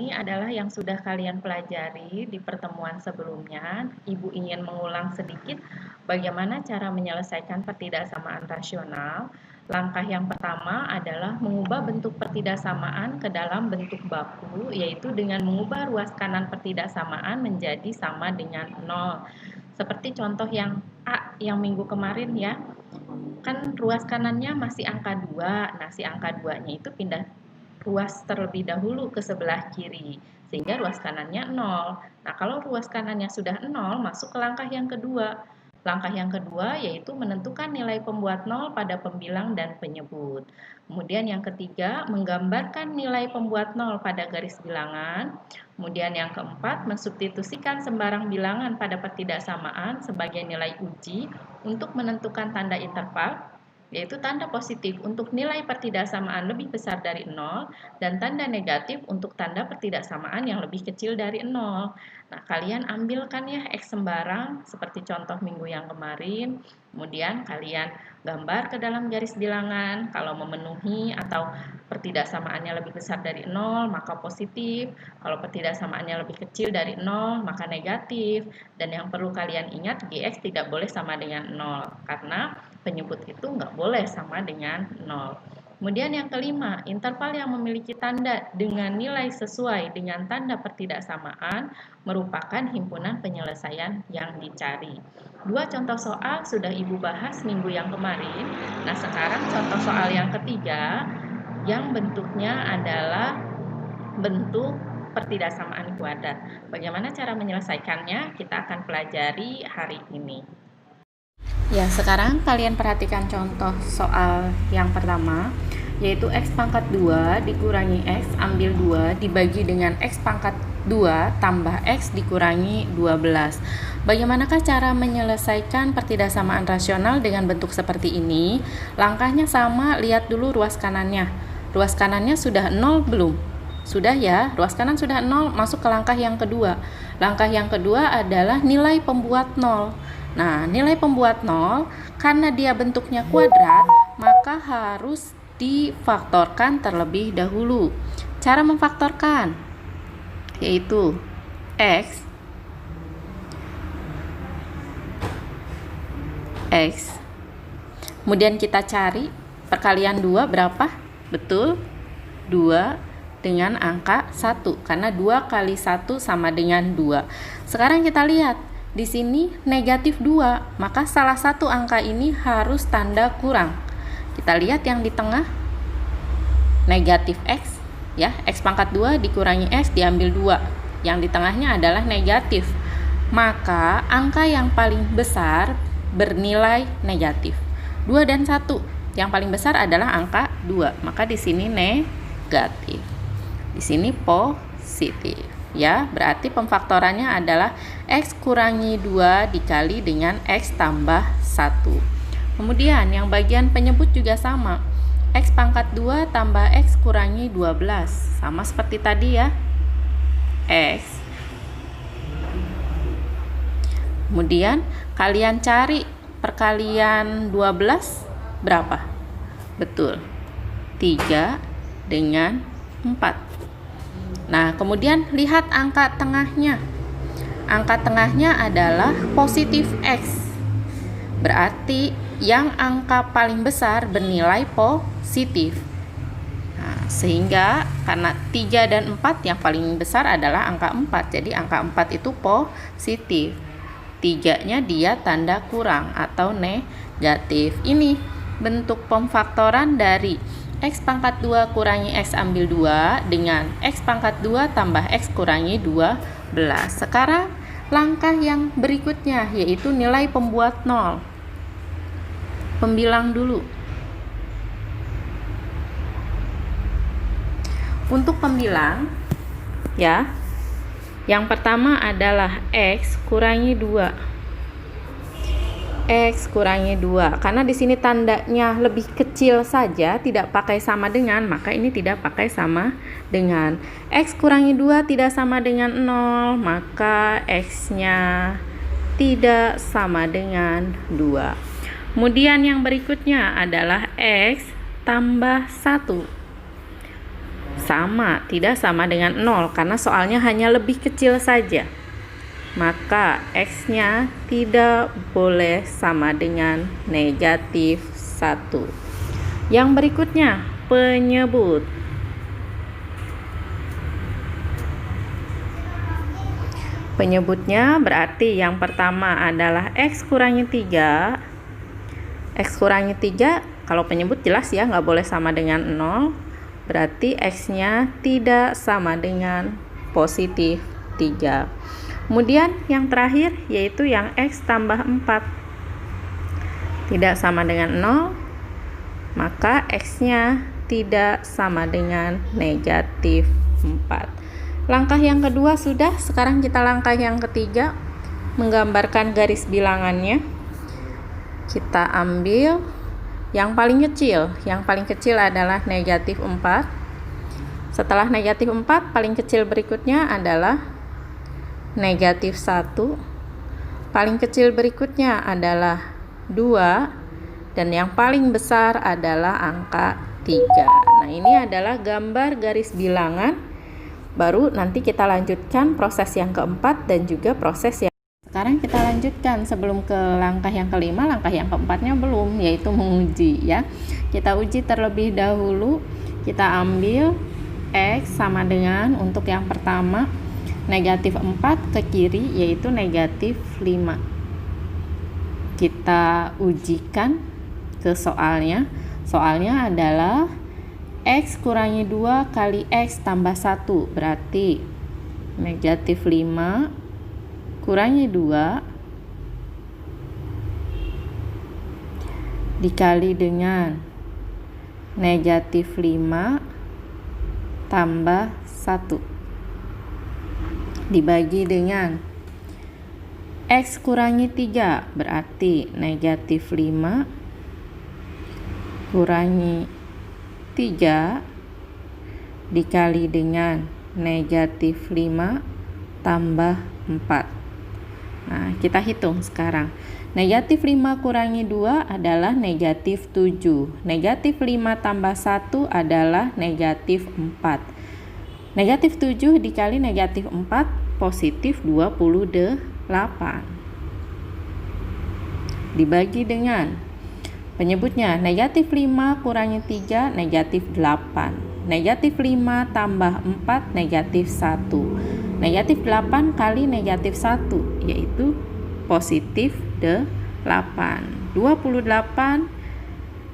Ini adalah yang sudah kalian pelajari di pertemuan sebelumnya. Ibu ingin mengulang sedikit bagaimana cara menyelesaikan pertidaksamaan rasional. Langkah yang pertama adalah mengubah bentuk pertidaksamaan ke dalam bentuk baku, yaitu dengan mengubah ruas kanan pertidaksamaan menjadi sama dengan 0. Seperti contoh yang A yang minggu kemarin ya. Kan ruas kanannya masih angka 2. Nah, si angka 2-nya itu pindah ruas terlebih dahulu ke sebelah kiri, sehingga ruas kanannya 0. Nah, kalau ruas kanannya sudah 0, masuk ke langkah yang kedua. Langkah yang kedua yaitu menentukan nilai pembuat 0 pada pembilang dan penyebut. Kemudian yang ketiga, menggambarkan nilai pembuat 0 pada garis bilangan. Kemudian yang keempat, mensubstitusikan sembarang bilangan pada pertidaksamaan sebagai nilai uji untuk menentukan tanda interval, yaitu tanda positif untuk nilai pertidaksamaan lebih besar dari 0 dan tanda negatif untuk tanda pertidaksamaan yang lebih kecil dari 0. Nah, kalian ambilkan ya X sembarang seperti contoh minggu yang kemarin, kemudian kalian gambar ke dalam garis bilangan. Kalau memenuhi atau pertidaksamaannya lebih besar dari 0 maka positif, kalau pertidaksamaannya lebih kecil dari 0 maka negatif. Dan yang perlu kalian ingat, Gx tidak boleh sama dengan 0 karena penyebut itu nggak boleh sama dengan 0. Kemudian yang kelima, interval yang memiliki tanda dengan nilai sesuai dengan tanda pertidaksamaan merupakan himpunan penyelesaian yang dicari. Dua contoh soal sudah Ibu bahas minggu yang kemarin. Nah, sekarang contoh soal yang ketiga yang bentuknya adalah bentuk pertidaksamaan kuadrat. Bagaimana cara menyelesaikannya? Kita akan pelajari hari ini. Ya, sekarang kalian perhatikan contoh soal yang pertama, yaitu X pangkat 2 dikurangi X ambil 2 dibagi dengan X pangkat 2 tambah X dikurangi 12. Bagaimanakah cara menyelesaikan pertidaksamaan rasional dengan bentuk seperti ini? Langkahnya sama, lihat dulu ruas kanannya. Ruas kanannya sudah 0 belum? Sudah ya, ruas kanan sudah 0, masuk ke langkah yang kedua. Langkah yang kedua adalah nilai pembuat 0. Nah, nilai pembuat 0, karena dia bentuknya kuadrat, maka harus difaktorkan terlebih dahulu. Cara memfaktorkan yaitu X kemudian kita cari perkalian 2 berapa? Betul, 2 dengan angka 1, karena 2 kali 1 sama dengan 2. Sekarang kita lihat, di sini negatif 2, maka salah satu angka ini harus tanda kurang. Kita lihat yang di tengah, negatif X, ya, X pangkat 2 dikurangi X diambil 2. Yang di tengahnya adalah negatif. Maka angka yang paling besar bernilai negatif. 2 dan 1, yang paling besar adalah angka 2, maka di sini negatif. Di sini positif. Ya, berarti pemfaktorannya adalah X kurangi 2 dikali dengan X tambah 1. Kemudian yang bagian penyebut juga sama. X pangkat 2 tambah X kurangi 12. Sama seperti tadi ya. X. Kemudian kalian cari perkalian 12 berapa? Betul. 3 dengan 4. Nah, kemudian lihat angka tengahnya. Angka tengahnya adalah positif X. Berarti yang angka paling besar bernilai positif. Nah, sehingga karena 3 dan 4 yang paling besar adalah angka 4. Jadi angka 4 itu positif. 3-nya dia tanda kurang atau negatif. Ini bentuk pemfaktoran dari X pangkat 2 kurangi X ambil 2 dengan X pangkat 2 tambah X kurangi 12. Sekarang langkah yang berikutnya yaitu nilai pembuat 0. Pembilang dulu. Untuk pembilang, ya, yang pertama adalah X kurangi 2. X kurangi 2, karena di sini tandanya lebih kecil saja, tidak pakai sama dengan, maka ini tidak pakai sama dengan. X kurangi 2 tidak sama dengan 0, maka X-nya tidak sama dengan 2. Kemudian yang berikutnya adalah X tambah 1. Sama, tidak sama dengan 0 karena soalnya hanya lebih kecil saja. Maka X-nya tidak boleh sama dengan negatif 1. Yang berikutnya, penyebut. Penyebutnya berarti yang pertama adalah X kurangi 3. X kurangi 3, kalau penyebut jelas ya, nggak boleh sama dengan 0. Berarti X-nya tidak sama dengan positif 3. Kemudian yang terakhir yaitu yang X tambah 4. Tidak sama dengan 0, maka X-nya tidak sama dengan negatif 4. Langkah yang kedua sudah, sekarang kita langkah yang ketiga, menggambarkan garis bilangannya. Kita ambil yang paling kecil adalah negatif 4. Setelah negatif 4, paling kecil berikutnya adalah negatif 1. Paling kecil berikutnya adalah 2. Dan yang paling besar adalah angka 3. Nah, ini adalah gambar garis bilangan. Baru nanti kita lanjutkan proses yang keempat dan juga proses yang sekarang kita lanjutkan. Sebelum ke langkah yang kelima, langkah yang keempatnya belum, yaitu menguji ya. Kita uji terlebih dahulu. Kita ambil X sama dengan, untuk yang pertama negatif 4 ke kiri yaitu negatif 5. Kita ujikan ke soalnya. Soalnya adalah X kurangi 2 kali X tambah 1, berarti negatif 5 kurangi 2 dikali dengan negatif 5 tambah 1 dibagi dengan X kurangi 3, berarti negatif 5 kurangi 3 dikali dengan negatif 5 tambah 4. Nah, kita hitung sekarang. Negatif 5 kurangi 2 adalah negatif 7. Negatif 5 tambah 1 adalah negatif 4. Negatif 7 dikali negatif 4, positif 28. Dibagi dengan penyebutnya, negatif 5 kurangi 3, negatif 8. Negatif 5 tambah 4, negatif 1. Negatif 8 kali negatif 1, yaitu positif 8. 28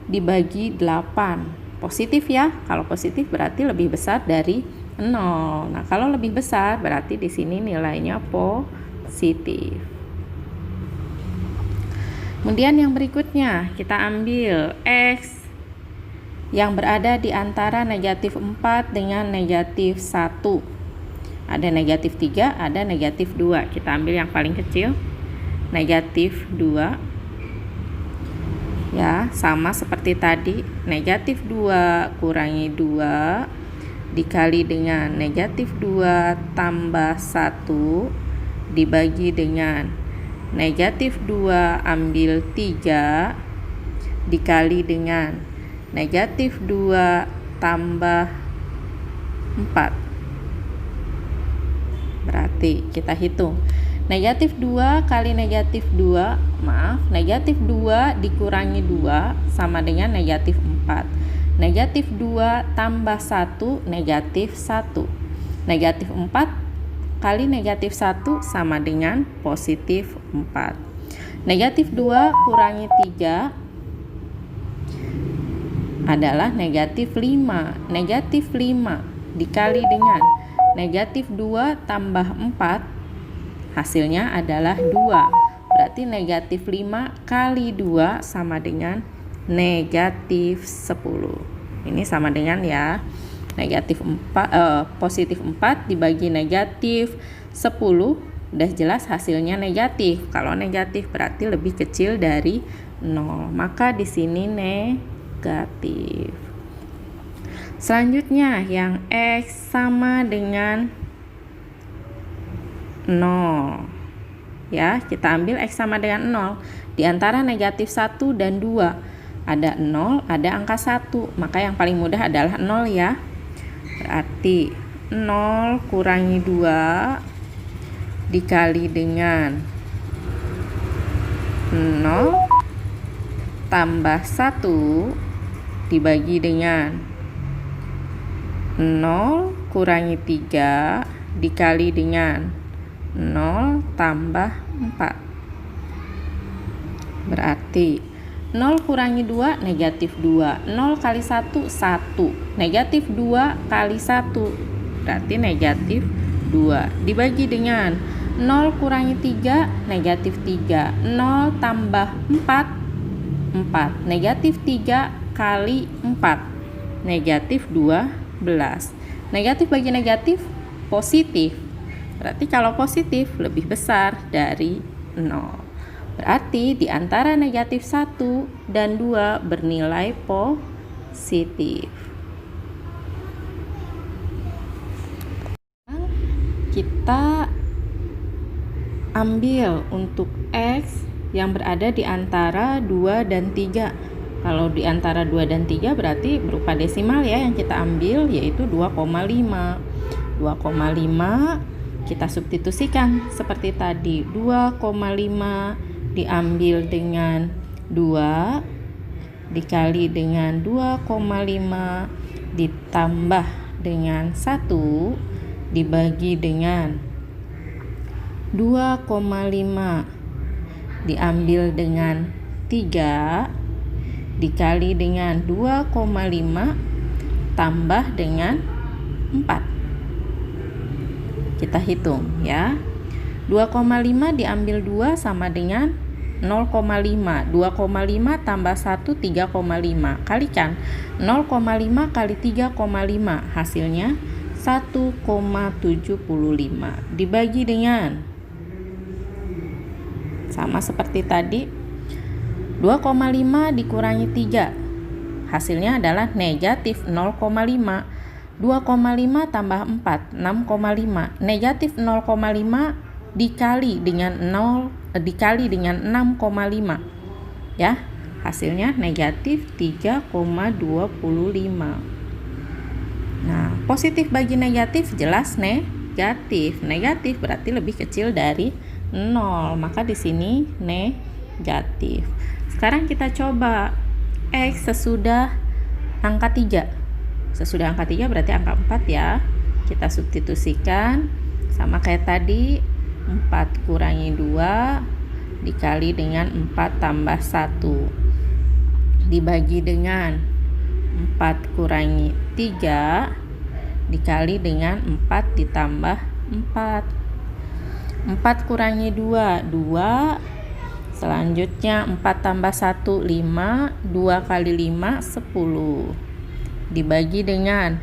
dibagi 8. Positif ya, kalau positif berarti lebih besar dari 0. Nah, kalau lebih besar berarti di sini nilainya positif. Kemudian yang berikutnya, kita ambil X yang berada di antara negatif 4 dengan negatif 1. Ada negatif 3, ada negatif 2. Kita ambil yang paling kecil, negatif 2. Ya, sama seperti tadi, negatif 2 kurangi 2 dikali dengan negatif 2 tambah 1 dibagi dengan negatif 2 ambil 3 dikali dengan negatif 2 tambah 4. Berarti kita hitung, negatif 2 kali negatif 2, negatif 2 dikurangi 2 sama dengan negatif 4. Negatif 2 tambah 1, negatif 1. Negatif 4 kali negatif 1 sama dengan positif 4. Negatif 2 kurangi 3 adalah negatif 5. Negatif 5 dikali dengan negatif 2 tambah 4, hasilnya adalah 2. Berarti negatif 5 kali 2 sama dengan negatif 10. Ini sama dengan ya, negatif 4, positif 4 dibagi negatif 10, udah jelas hasilnya negatif. Kalau negatif berarti lebih kecil dari 0, maka di sini negatif. Selanjutnya yang X sama dengan 0. Ya, kita ambil X sama dengan 0. Di antara negatif 1 dan 2 ada 0, ada angka 1. Maka yang paling mudah adalah 0 ya. Berarti 0 kurangi 2 dikali dengan 0 tambah 1 dibagi dengan 0 kurangi 3 dikali dengan 0 tambah 4. Berarti 0 kurangi 2 negatif 2. 0 kali 1 1. Negatif 2 kali 1 berarti negatif 2 dibagi dengan 0 kurangi 3 negatif 3. 0 tambah 4 4. Negatif 3 kali 4 negatif 12. Negatif bagi negatif positif. Berarti kalau positif lebih besar dari 0. Berarti di antara negatif 1 dan 2 bernilai positif. Kita ambil untuk X yang berada di antara 2 dan 3. Kalau di antara 2 dan 3 berarti berupa desimal ya yang kita ambil, yaitu 2,5. 2,5 kita substitusikan seperti tadi. 2,5 diambil dengan 2 dikali dengan 2,5 ditambah dengan 1 dibagi dengan 2,5 diambil dengan 3 dikali dengan 2,5 tambah dengan 4. Kita hitung ya. 2,5 diambil 2 sama dengan 0,5. 2,5 tambah 1 3,5. Kalikan 0,5 kali 3,5 hasilnya 1,75 dibagi dengan, sama seperti tadi, 2,5 dikurangi 3 hasilnya adalah negatif 0,5. 2,5 tambah 4 6,5. Negatif 0,5 dikali dengan 6,5 ya, hasilnya negatif 3,25. Nah, positif bagi negatif jelas negatif. Negatif berarti lebih kecil dari 0, maka di sini negatif. Sekarang kita coba X sesudah angka 3. Sesudah angka 3 berarti angka 4 ya. Kita substitusikan sama kayak tadi, 4 kurangi 2 dikali dengan 4 tambah 1 dibagi dengan 4 kurangi 3 dikali dengan 4 ditambah 4. 4 kurangi 2 2. Selanjutnya 4 tambah 1 5. 2 kali 5 10 dibagi dengan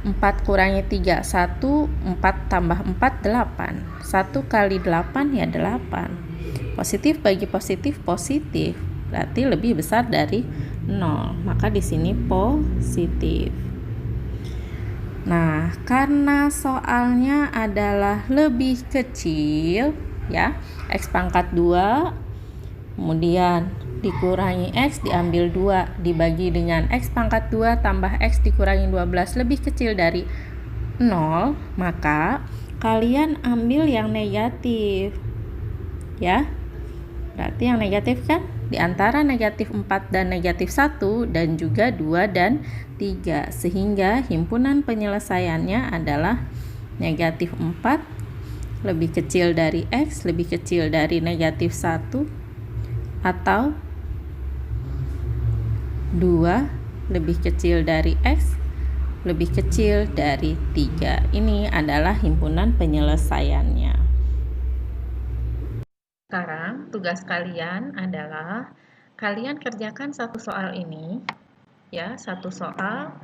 4 kurangi 3 1. 4 tambah 4 8. 1 kali 8 ya 8. Positif bagi positif positif, berarti lebih besar dari 0, maka di sini positif. Nah, karena soalnya adalah lebih kecil ya, X pangkat 2 kemudian dikurangi X diambil 2 dibagi dengan X pangkat 2 tambah X dikurangi 12 lebih kecil dari 0, maka kalian ambil yang negatif ya. Berarti yang negatif kan di antara negatif 4 dan negatif 1 dan juga 2 dan 3, sehingga himpunan penyelesaiannya adalah negatif 4 lebih kecil dari X lebih kecil dari negatif 1, atau 2 lebih kecil dari X lebih kecil dari 3. Ini adalah himpunan penyelesaiannya. Sekarang tugas kalian adalah kalian kerjakan satu soal ini ya, satu soal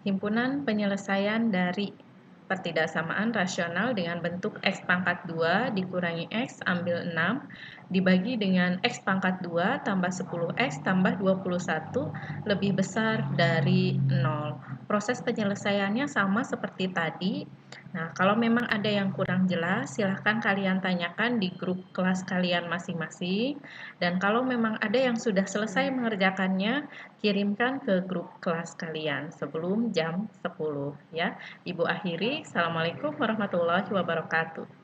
himpunan penyelesaian dari pertidaksamaan rasional dengan bentuk X pangkat 2 dikurangi X ambil 6 dibagi dengan X pangkat 2 tambah 10X tambah 21 lebih besar dari 0. Proses penyelesaiannya sama seperti tadi. Nah, kalau memang ada yang kurang jelas, silahkan kalian tanyakan di grup kelas kalian masing-masing. Dan kalau memang ada yang sudah selesai mengerjakannya, kirimkan ke grup kelas kalian sebelum jam 10 ya. Ibu akhiri, Assalamualaikum warahmatullahi wabarakatuh.